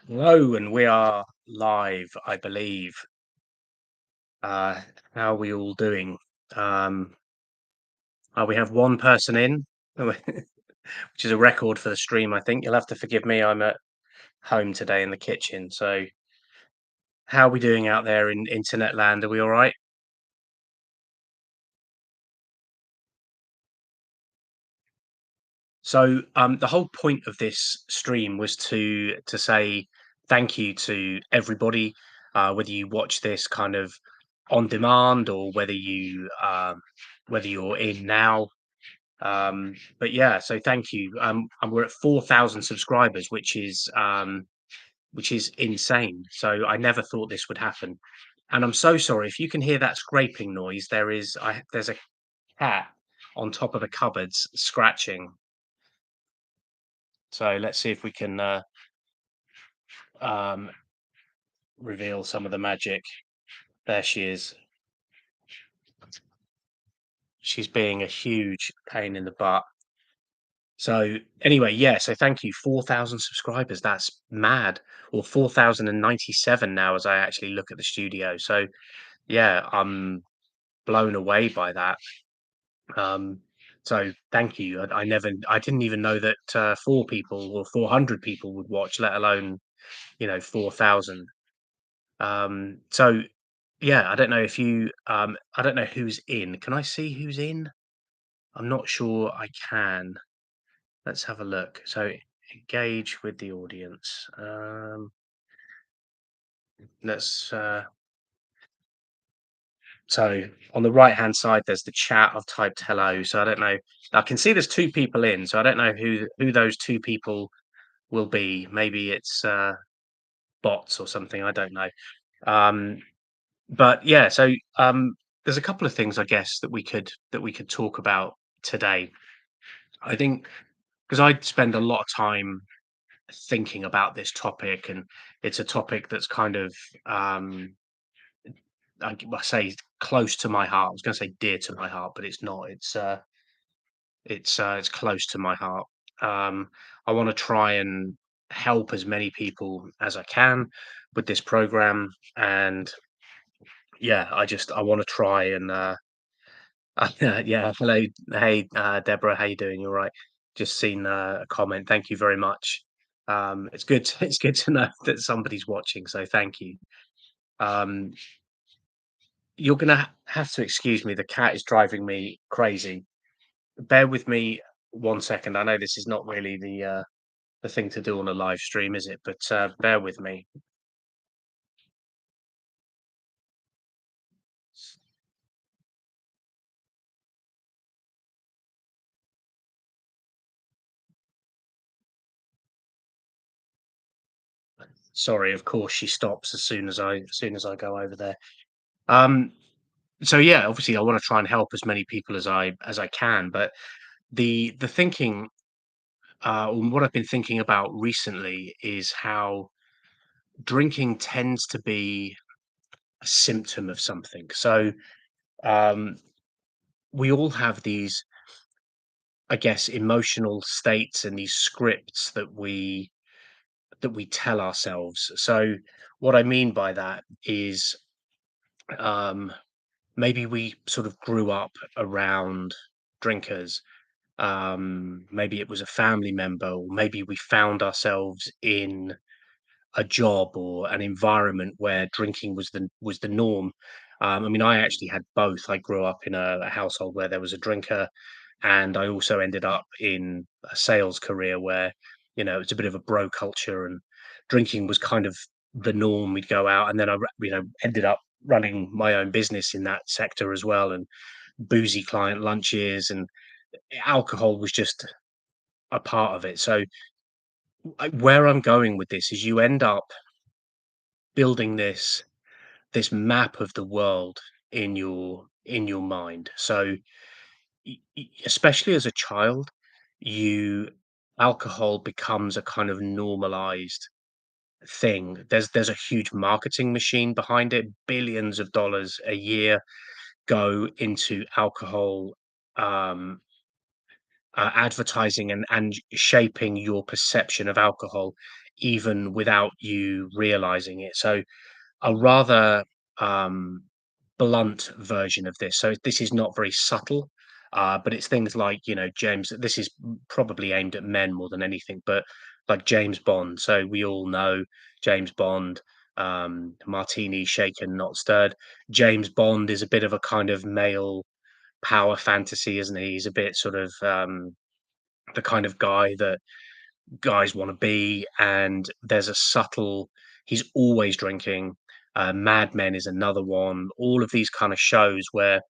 Hello, and we are live, I believe. Uh, how are we all doing? Um, we have one person in, which is a record for the stream, I think. You'll have to forgive me. I'm at home today in the kitchen. So, how are we doing out there in internet land? Are we all right? So, the whole point of this stream was to say thank you to everybody, whether you watch this kind of on demand or whether you're in now. But yeah, so thank you. And we're at 4,000 subscribers, which is insane. So I never thought this would happen. And I'm so sorry if you can hear that scraping noise. There's a cat on top of the cupboards scratching. So let's see if we can um, reveal some of the magic. There she is. She's being a huge pain in the butt. So anyway, yeah, so thank you. 4,000 subscribers. That's mad. Or 4,097 now as I actually look at the studio. So yeah, I'm blown away by that. Um, so thank you. I didn't even know that four people or 400 people would watch, let alone, 4,000. So yeah, I don't know who's in. Can I see who's in? I'm not sure I can. Let's have a look. So engage with the audience. Let's so on the right hand side there's the chat. I've typed hello. So I don't know. I can see there's two people in, so I don't know who those two people will be. Maybe it's bots or something. I don't know. Um, but yeah, so there's a couple of things I guess that we could talk about today. I think because I spend a lot of time thinking about this topic, and it's a topic that's kind of um, I say close to my heart. I was going to say dear to my heart, but it's not. It's close to my heart. I want to try and help as many people as I can with this program, and yeah, I want to try and yeah. Hello, hey Deborah, how you doing? You're right. Just seen a comment. Thank you very much. It's good. It's good to know that somebody's watching. So thank you. Um, you're gonna have to excuse me. The cat is driving me crazy. Bear with me 1 second. I know this is not really the thing to do on a live stream, is it? But bear with me. Sorry, of course she stops as soon as I go over there. Um, so yeah, obviously I want to try and help as many people as I can. But the thinking, what I've been thinking about recently is how drinking tends to be a symptom of something. So um, we all have these, I guess, emotional states and these scripts that we tell ourselves. So what I mean by that is um, maybe we sort of grew up around drinkers. Maybe it was a family member, or maybe we found ourselves in a job or an environment where drinking was the norm. I mean, I actually had both. I grew up in a household where there was a drinker, and I also ended up in a sales career where it's a bit of a bro culture, and drinking was kind of the norm. We'd go out, and then ended up running my own business in that sector as well, and boozy client lunches, and alcohol was just a part of it. So where I'm going with this is you end up building this map of the world in your mind. So especially as a child, you alcohol becomes a kind of normalized thing. There's a huge marketing machine behind it. Billions of dollars a year go into alcohol um, advertising and shaping your perception of alcohol even without you realizing it. So a rather um, blunt version of this. So this is not very subtle, but it's things like, James. This is probably aimed at men more than anything, but like James Bond. So we all know James Bond. Martini shaken, not stirred. James Bond is a bit of a kind of male power fantasy, isn't he? He's a bit sort of the kind of guy that guys want to be, and there's a subtle. He's always drinking. Mad Men is another one. All of these kind of shows where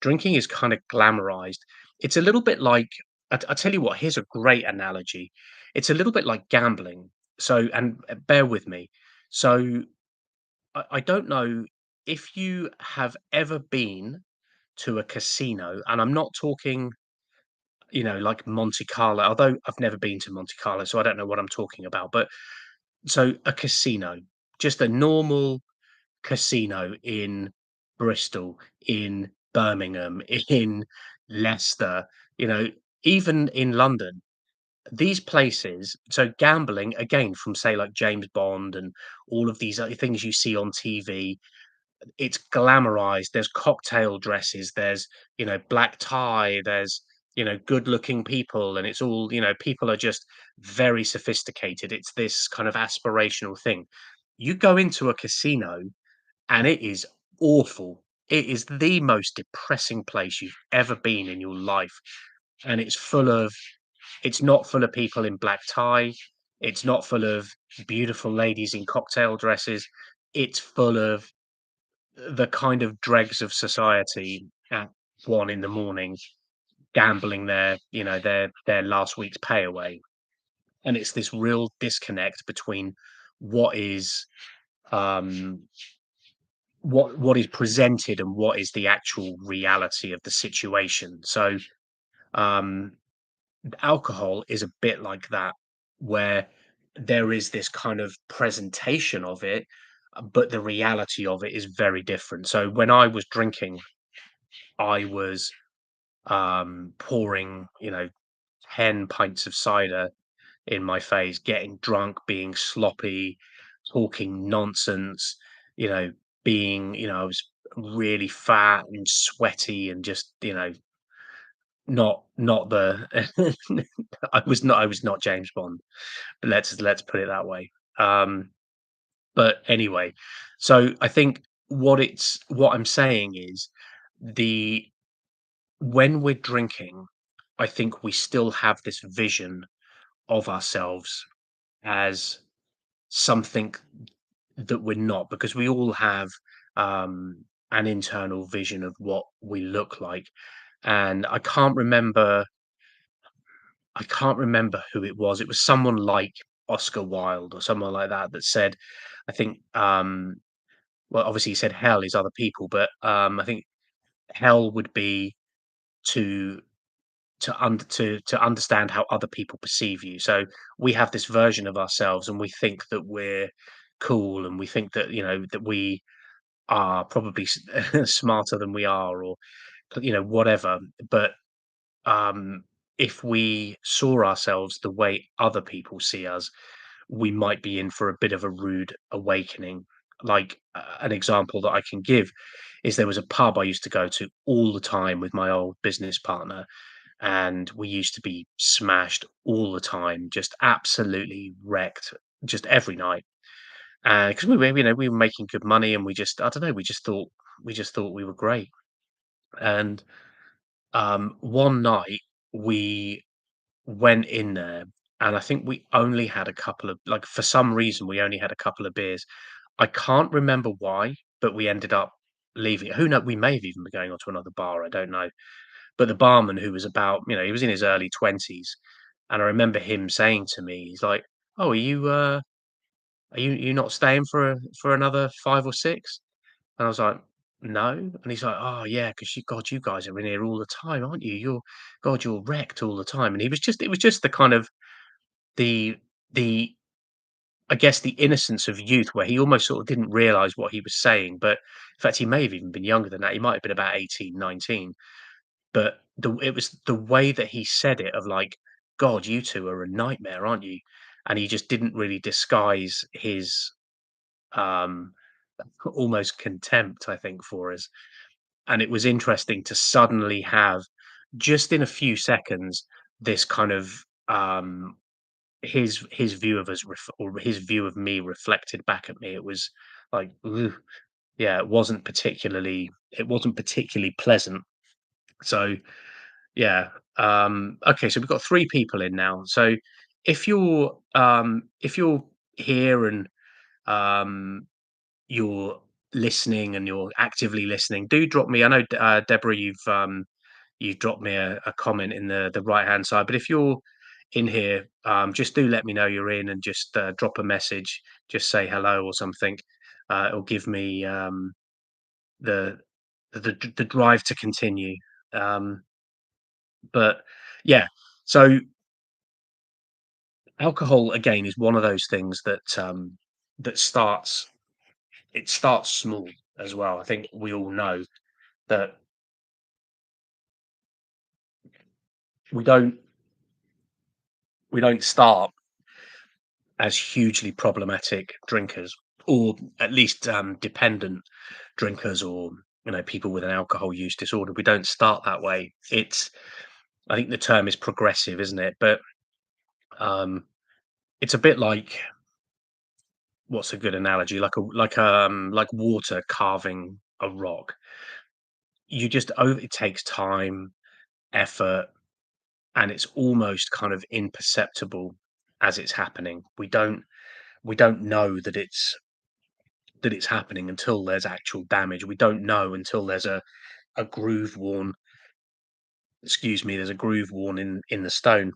drinking is kind of glamorized. It's a little bit like I tell you what. Here's a great analogy. It's a little bit like gambling. So, and bear with me. So, I don't know if you have ever been to a casino, and I'm not talking like Monte Carlo, although I've never been to Monte Carlo, so I don't know what I'm talking about. But so a casino, just a normal casino in Bristol, in Birmingham, in Leicester, you know, even in London, these places. So gambling, again, from say like James Bond and all of these other things you see on TV, it's glamorized. There's cocktail dresses, there's, black tie, there's, good looking people, and it's all, people are just very sophisticated. It's this kind of aspirational thing. You go into a casino and it is awful. It is the most depressing place you've ever been in your life. And it's not full of people in black tie. It's not full of beautiful ladies in cocktail dresses. It's full of the kind of dregs of society at 1 in the morning, gambling their last week's pay away. And it's this real disconnect between what is, um, what is presented and what is the actual reality of the situation. So, um, alcohol is a bit like that, where there is this kind of presentation of it, but the reality of it is very different. So when I was drinking, I was pouring, 10 pints of cider in my face, getting drunk, being sloppy, talking nonsense, you know, I was really fat and sweaty and just, not the I was not James Bond. Let's put it that way. But anyway, so I think what I'm saying is the when we're drinking, I think we still have this vision of ourselves as something that we're not, because we all have an internal vision of what we look like. And I can't remember who it was. It was someone like Oscar Wilde or someone like that that said, I think, well, obviously he said hell is other people, but I think hell would be to to understand how other people perceive you. So we have this version of ourselves, and we think that we're cool, and we think that that we are probably smarter than we are, or whatever. But um, if we saw ourselves the way other people see us, we might be in for a bit of a rude awakening. Like an example that I can give is there was a pub I used to go to all the time with my old business partner, and we used to be smashed all the time, just absolutely wrecked, just every night. Because we were making good money, and we just I don't know, we just thought we were great. And one night we went in there, and I think we only had a couple of like, for some reason, we only had a couple of beers. I can't remember why, but we ended up leaving. Who know? We may have even been going on to another bar. I don't know. But the barman, who was about, he was in his early 20s, and I remember him saying to me, he's like, "Oh, are you not staying for another 5 or 6?" And I was like, "No." And he's like, "Oh, yeah, 'cause you guys are in here all the time, aren't you? You're wrecked all the time." And it was just the kind of the the I guess, the innocence of youth, where he almost sort of didn't realize what he was saying. But in fact, he may have even been younger than that. He might have been about 18, 19. But it was the way that he said it, of like, "God, you 2 are a nightmare, aren't you?" and he just didn't really disguise his um, almost contempt, I think, for us. And it was interesting to suddenly have, just in a few seconds, this kind of um, his view of us or his view of me reflected back at me. It was like, "Ugh." Yeah, it wasn't particularly pleasant. So yeah, okay, so we've got 3 people in now. So if you're here and um, you're listening and you're actively listening, do drop me. I know, Deborah, you've dropped me a comment in the right hand side. But if you're in here, just do let me know you're in, and just drop a message. Just say hello or something. It'll give me the the drive to continue. Um, but yeah, so alcohol again is one of those things that that starts it starts small as well. I think we all know that we don't we don't start as hugely problematic drinkers, or at least dependent drinkers, or people with an alcohol use disorder. We don't start that way. It's I think the term is progressive, isn't it? But um, it's a bit like, what's a good analogy? Like water carving a rock. It takes time, effort, and it's almost kind of imperceptible as it's happening. We don't know that it's happening until there's actual damage. We don't know until there's a groove worn, there's a groove worn in the stone.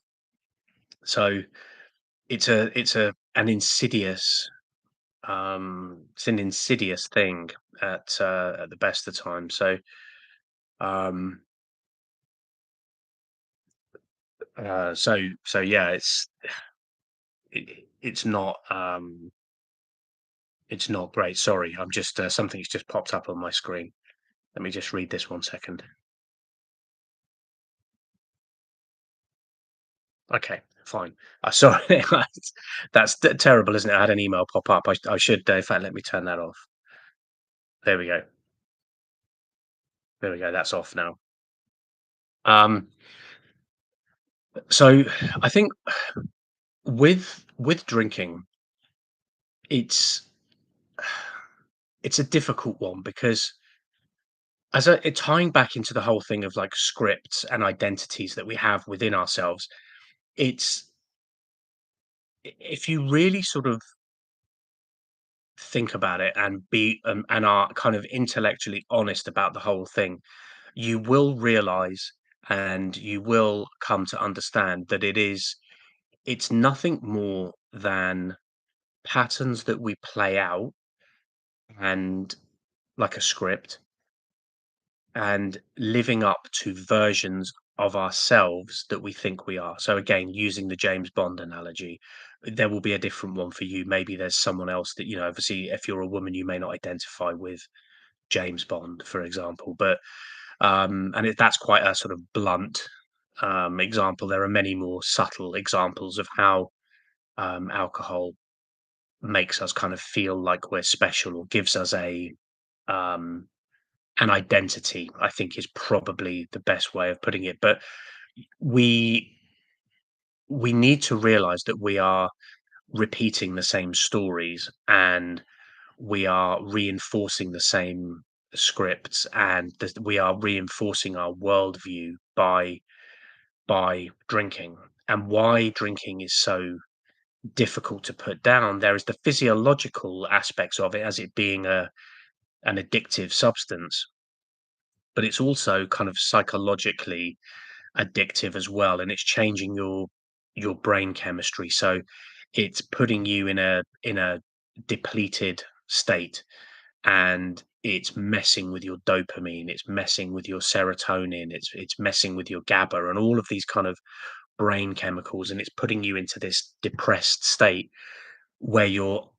So it's an insidious thing at the best of times. So um so yeah, it's not great. Sorry, I'm just something's just popped up on my screen. Let me just read this 1 second. Okay, fine. Sorry, that's terrible, isn't it? I had an email pop up. I should, in fact, let me turn that off. There we go. There we go. That's off now. Um, so I think with drinking, it's it's a difficult one because tying back into the whole thing of like scripts and identities that we have within ourselves, it's if you really sort of think about it and are kind of intellectually honest about the whole thing, you will realize and you will come to understand that it's nothing more than patterns that we play out, and like a script, and living up to versions of ourselves that we think we are. So again, using the James Bond analogy, there will be a different one for you. Maybe there's someone else that, obviously, if you're a woman, you may not identify with James Bond, for example. But that's quite a sort of blunt example. There are many more subtle examples of how alcohol makes us kind of feel like we're special, or gives us um, an identity, I think, is probably the best way of putting it. But we we need to realize that we are repeating the same stories, and we are reinforcing the same scripts, and we are reinforcing our worldview by drinking. And why drinking is so difficult to put down, there is the physiological aspects of it, as it being an addictive substance, but it's also kind of psychologically addictive as well, and it's changing your brain chemistry. So it's putting you in a depleted state, and it's messing with your dopamine, it's messing with your serotonin, it's messing with your GABA and all of these kind of brain chemicals, and it's putting you into this depressed state where you're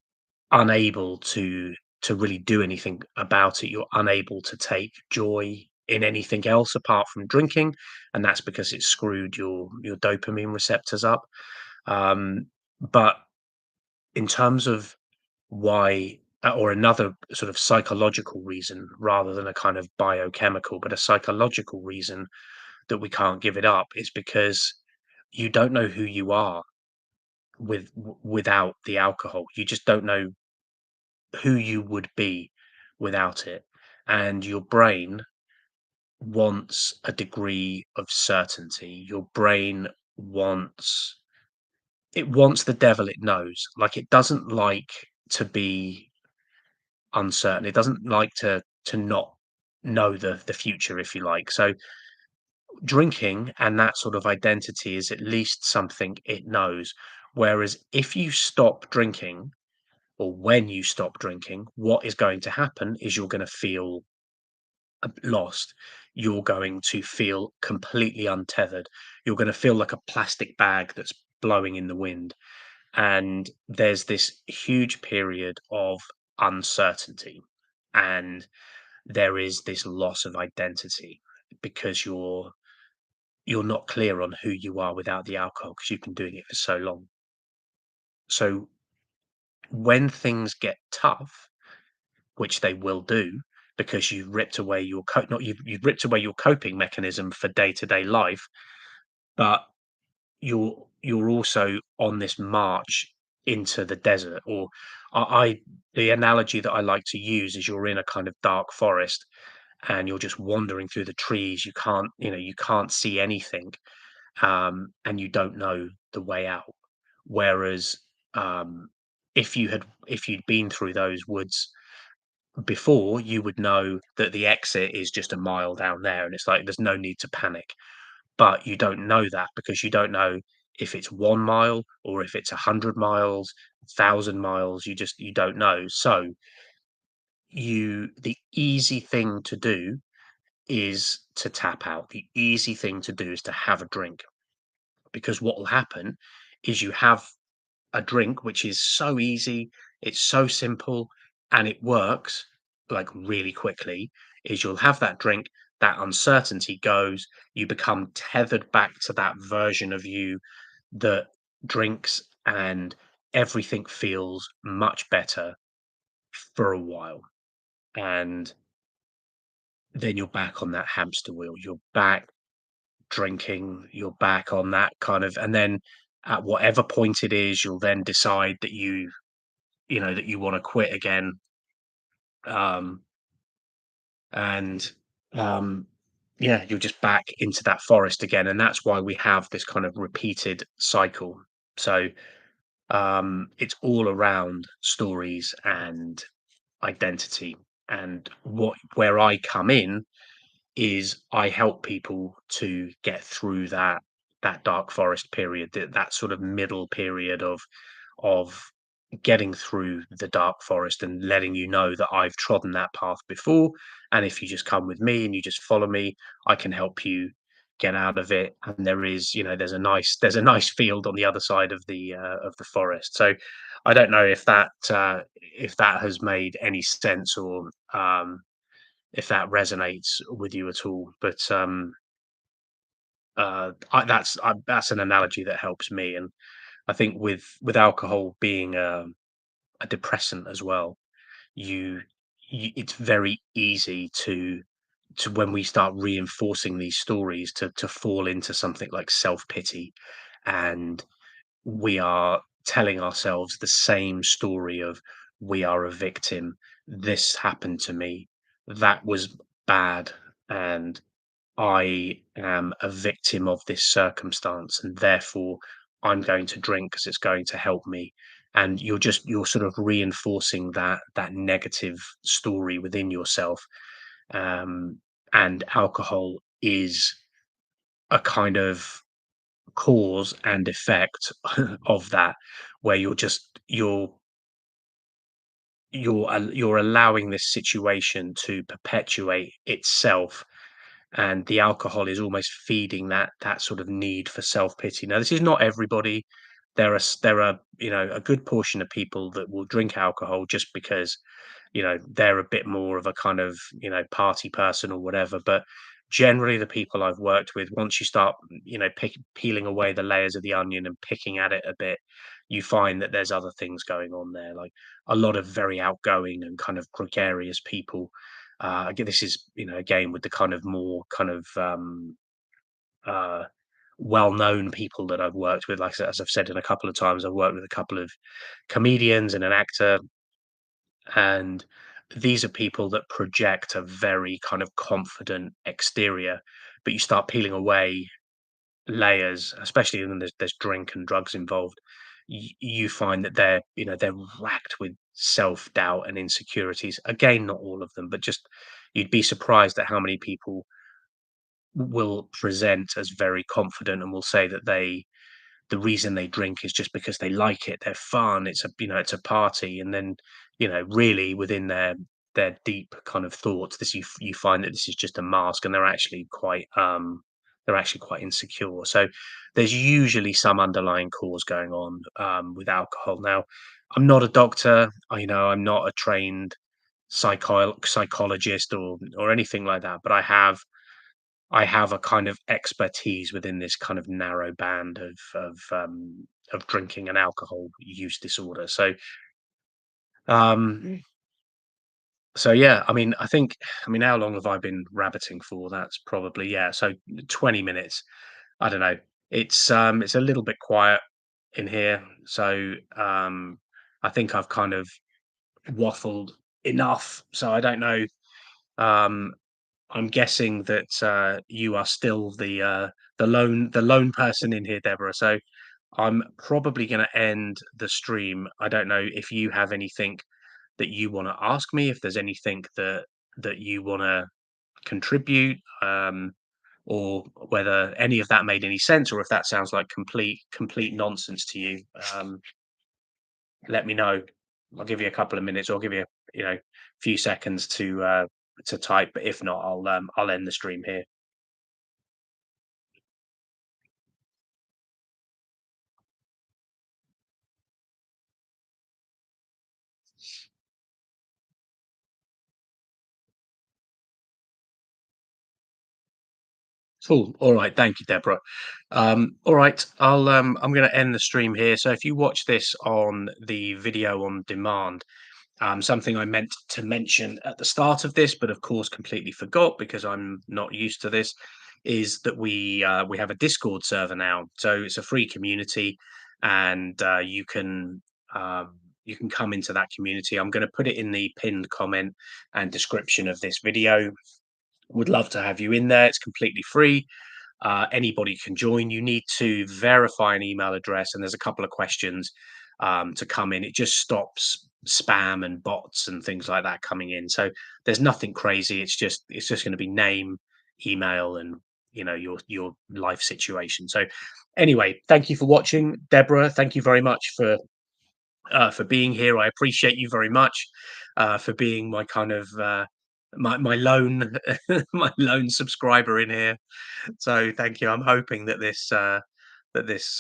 unable to really do anything about it. You're unable to take joy in anything else apart from drinking, and that's because it's screwed your dopamine receptors up. Um, But in terms of why, or another sort of psychological reason rather than a kind of biochemical, but a psychological reason that we can't give it up is because you don't know who you are without the alcohol. You just don't know who you would be without it. And your brain wants a degree of certainty. Your brain wants wants the devil it knows. Like it doesn't like to be uncertain. It doesn't like to not know the future, if you like. So drinking and that sort of identity is at least something it knows. Whereas if you stop drinking, or when you stop drinking, what is going to happen is you're going to feel lost. You're going to feel completely untethered. You're going to feel like a plastic bag that's blowing in the wind. And there's this huge period of uncertainty. And there is this loss of identity because you're not clear on who you are without the alcohol because you've been doing it for so long. So when things get tough, which they will do because you've ripped away your not you've ripped away your coping mechanism for day-to-day life, but you're also on this march into the desert. Or I the analogy that I like to use is you're in a kind of dark forest and you're just wandering through the trees. You can't, you can't see anything, and you don't know the way out. Whereas, if you'd been through those woods before, you would know that the exit is just a mile down there, and it's like there's no need to panic. But you don't know that because you don't know if it's 1 mile or if it's 100 miles, 1,000 miles. You don't know. So the easy thing to do is to tap out. The easy thing to do is to have a drink, because what will happen is you have a drink which is so easy, it's so simple, and it works like really quickly. Is you'll have that drink, that uncertainty goes, you become tethered back to that version of you that drinks, and everything feels much better for a while. And then you're back on that hamster wheel. You're back drinking, you're back on that kind of, and then at whatever point it is, you'll then decide that that you want to quit again. Um, and um, yeah, you're just back into that forest again. And that's why we have this kind of repeated cycle. So it's all around stories and identity. And where I come in is I help people to get through that dark forest period, that sort of middle period of getting through the dark forest, and letting you know that I've trodden that path before, and if you just come with me and you just follow me, I can help you get out of it. And there's a nice field on the other side of the forest. So I don't know if that has made any sense, or if that resonates with you at all. But that's an analogy that helps me. And I think with alcohol being a depressant as well, you, it's very easy to when we start reinforcing these stories to fall into something like self pity, and we are telling ourselves the same story of, we are a victim. This happened to me. That was bad, and I am a victim of this circumstance, and therefore I'm going to drink because it's going to help me. And you're sort of reinforcing that negative story within yourself. Um, and alcohol is a kind of cause and effect of that, where you're allowing this situation to perpetuate itself, and the alcohol is almost feeding that sort of need for self-pity. Now, this is not everybody. There are, a good portion of people that will drink alcohol just because, they're a bit more of a kind of, party person or whatever. But generally the people I've worked with, once you start, peeling away the layers of the onion and picking at it a bit, you find that there's other things going on there, like a lot of very outgoing and kind of gregarious people. Again, this is, again, with the kind of more kind of uh, well-known people that I've worked with. Like as I've said in a couple of times, I've worked with a couple of comedians and an actor, and these are people that project a very kind of confident exterior, but you start peeling away layers, especially when there's drink and drugs involved. You find that they're racked with self-doubt and insecurities. Again, not all of them, but just you'd be surprised at how many people will present as very confident and will say that the reason they drink is just because they like it. They're fun. It's a party, and then really within their deep kind of thoughts, you find that this is just a mask, and they're actually quite insecure. So there's usually some underlying cause going on with alcohol. Now, I'm not a doctor. I'm not a trained psychologist or anything like that, but I have a kind of expertise within this kind of narrow band of drinking and alcohol use disorder. Um, so yeah, I mean, how long have I been rabbiting for? That's probably, yeah, so 20 minutes. I don't know. It's a little bit quiet in here, so I think I've kind of waffled enough. So I don't know. Um, I'm guessing that you are still the lone person in here, Deborah. So I'm probably going to end the stream. I don't know if you have anything that you want to ask me, if there's anything that you want to contribute, or whether any of that made any sense, or if that sounds like complete nonsense to you. Let me know. I'll give you a couple of minutes, or I'll give you few seconds to type. But if not, I'll end the stream here. Cool. All right. Thank you, Deborah. All right. I'm going to end the stream here. So if you watch this on the video on demand, something I meant to mention at the start of this, but of course completely forgot because I'm not used to this, is that we have a Discord server now. So it's a free community, and you can come into that community. I'm going to put it in the pinned comment and description of this video. Would love to have you in there. It's completely free. Anybody can join. You need to verify an email address, and there's a couple of questions to come in. It just stops spam and bots and things like that coming in. So there's nothing crazy. It's just going to be name, email, and your life situation. So anyway, thank you for watching, Deborah. Thank you very much for being here. I appreciate you very much for being my kind of my lone my lone subscriber in here. So thank you. I'm hoping that this these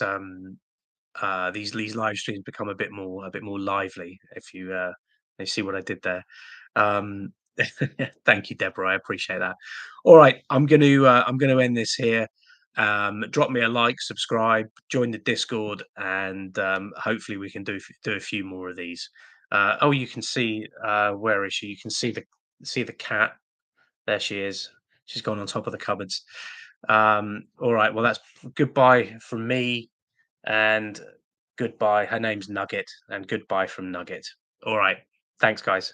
live streams become a bit more lively. If you see what I did there. Um, Thank you, Deborah. I appreciate that. All right, I'm gonna end this here. Drop me a like, subscribe, join the Discord, and hopefully we can do a few more of these. Oh, you can see where is she? You can see the cat. There she is. She's gone on top of the cupboards. All right. Well, that's goodbye from me, and goodbye. Her name's Nugget, and goodbye from Nugget. All right. Thanks, guys.